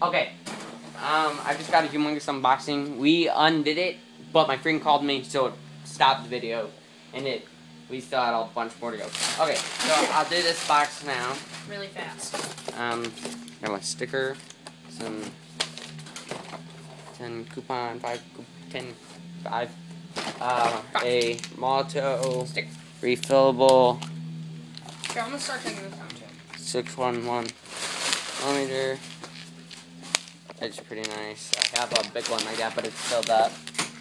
Okay. I just got a humongous unboxing. We undid it, but my friend called me, so it stopped the video. And we still had a bunch more to go. Okay, so I'll do this box now. Really fast. Got my sticker, some 10 coupon, 5, a Malto Stick. refillable Here, I'm gonna start taking this down too. 611 millimeter. It's pretty nice. I have a big one like that, but it's filled up.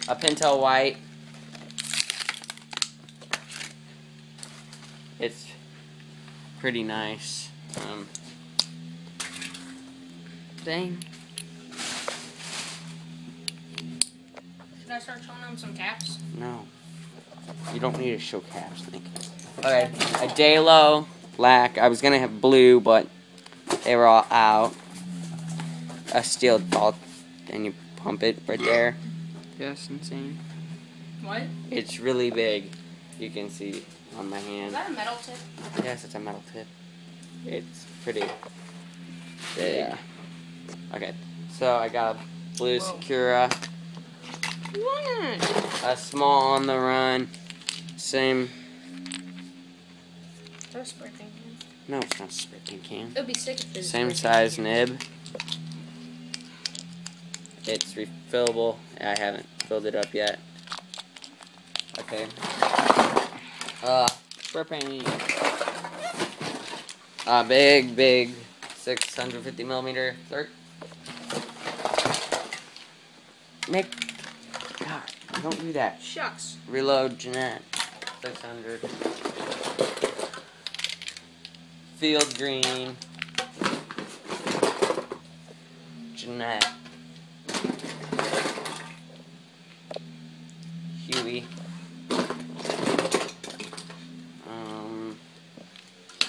A Pinto white. It's pretty nice. Dang. Should I start showing them some caps? No. You don't need to show caps, Nick. Okay, a Dalo black. I was gonna have blue, but they were all out. A steel ball, and you pump it right there. That's insane. What? It's really big. You can see on my hand. Is that a metal tip? Yes, it's a metal tip. It's pretty big. Yeah. Okay, so I got a blue Sakura. What? A small on the run. Same. Is that a spray paint can? No, it's not a spray paint can. It would be sick if it was Same size nib. It's refillable. I haven't filled it up yet. Okay. Spray paint. Big 650 millimeter flirt. Nick, God, don't do that. Shucks. Reload Jeanette. 600. Field green. Jeanette. Huey.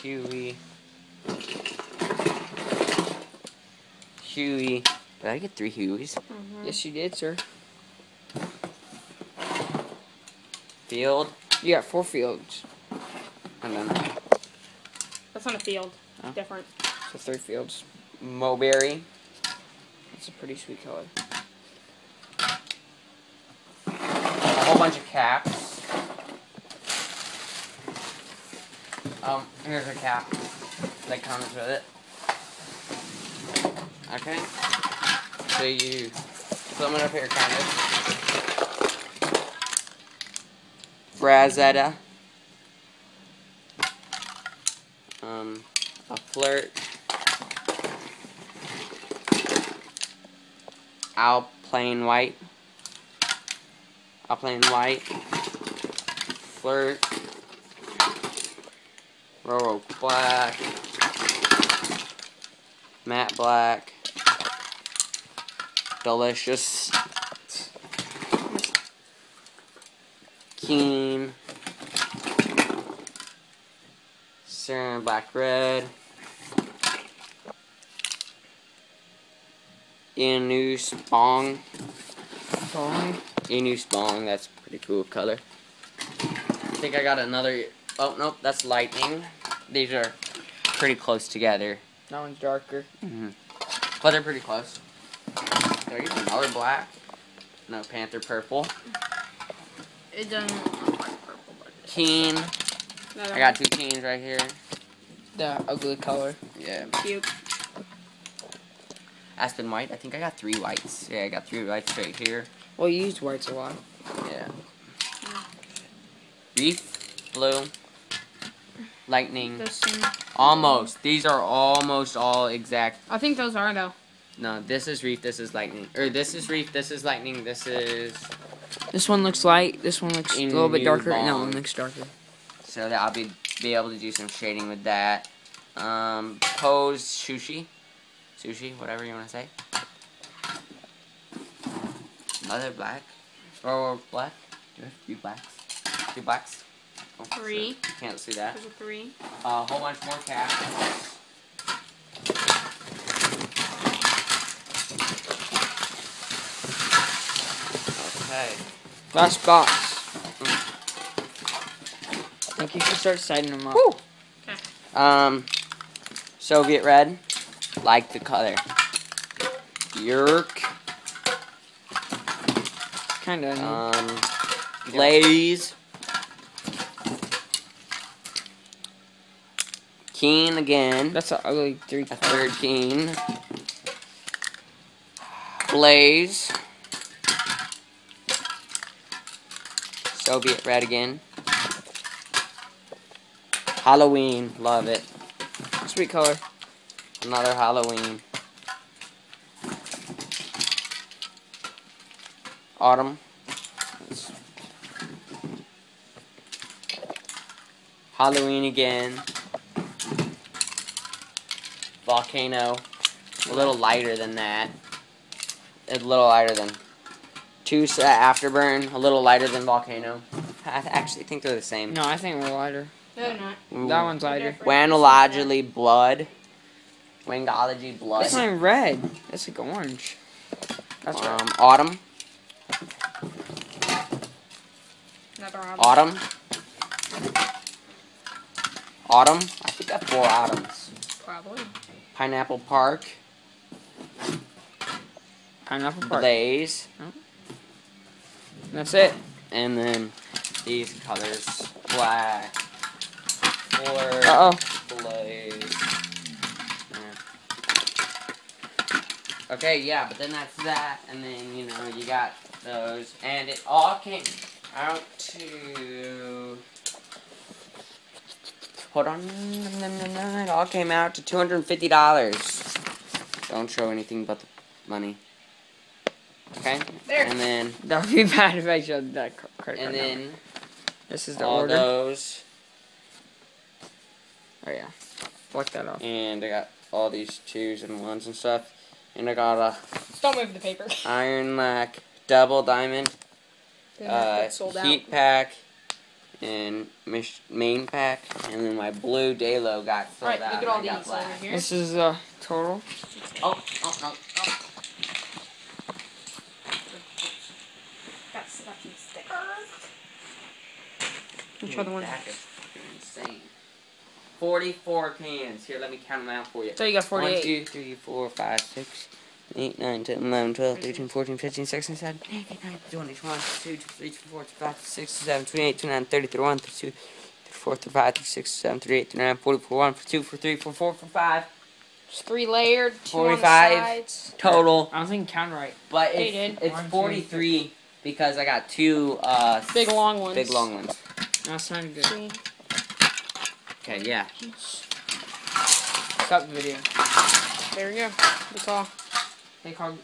Huey. Huey. Did I get 3 Hueys? Mm-hmm. Yes, you did, sir. Field. You got 4 fields. And then That's not a field. Oh. Different. So 3 fields. Mulberry. That's a pretty sweet color. A whole bunch of caps. Here's a cap that comes with it. Okay. So you film it up here, kind of. Brazetta. A flirt. Alpine white. Flirt. Roro black. Matte black. Delicious. Keen. Serum black red. Inus bong. Inus bong, that's a pretty cool color. I think I got another. Oh, nope, that's lightning. These are pretty close together. That one's darker. But they're pretty close. Did I get another black? No, panther purple. It doesn't look like purple, but Keen. I got 2 keens right here. The ugly color. Yeah. cute. Aspen white. I think I got 3 whites. Yeah, I got 3 whites right here. Well, you used whites a lot. Yeah. Reef. Blue. Lightning. Almost. These are almost all exact. I think those are though. No, this is reef, this is lightning. Or this is reef, this is lightning, this is... This one looks light. This one looks a little bit darker, and that one looks darker. So that I'll be able to do some shading with that. Pose sushi. Sushi, whatever you want to say. Another black. Or black. Do I have 3 blacks? 3 blacks? Oh, 3. Can't see that. There's a 3. A whole bunch more caps. Okay. Last box. I think you should start siding them up. Woo! Okay. Soviet red. Like the color. Yerk. Kinda. Blaze. Keen again. That's an ugly 3. A third Keen. Blaze. Soviet red again. Halloween. Love it. Sweet color. Another Halloween. Autumn. Halloween again. Volcano. A little lighter than that. A little lighter than Afterburn. A little lighter than Volcano. I actually think they're the same. No, I think we're lighter. No, they're not. Ooh. That one's lighter. Wanologically blood. Wangology blood. That's not red. That's like orange. That's right. Autumn. Another autumn. Autumn. Autumn. I think I have 4 autumns. Probably. Pineapple Park. Pineapple Park. Blaze. That's it. And then these colors. Black. Fuller. Uh-oh. Blaze. Yeah. Okay, yeah, but then that's that. And then, you know, you got those. And it all came out to... Hold on. It all came out to $250. Don't show anything but the money. Okay? There. And then... That would be bad if I showed that credit And card then... number. This is the all order. those. Oh, yeah. Block that off. And I got all these 2s and 1s and stuff. And I got a Don't move the paper. Iron Lac double diamond Then that gets sold heat out. pack and main pack, and then my blue Dalo got sold Alright, out. look at all and I got these black. over here. This is total. Oh. Got stuff in stickers. Which other one? That is insane. 44 cans. Here, let me count them out for you. So you got 48. 1, 2, 3, 4, 5, 6, 8, 9, 10, 11, 12, 13, 14, 15, 16, 17, 18, 19, 20, 21, 22, 23, 24, 25, 26, 27, 28, 29, 30, 31, 32, 34, 35, 36, 37, 38, 39, 40, 41, 42, 43, 44, 45. It's 3 layered, 2 on the 45 sides. total. I don't think you count right. But They did. it's 43 because I got 2 Big long ones. big long ones. That's not good. See? Okay, yeah. Stop the video. There we go. That's all. Hey, Carl.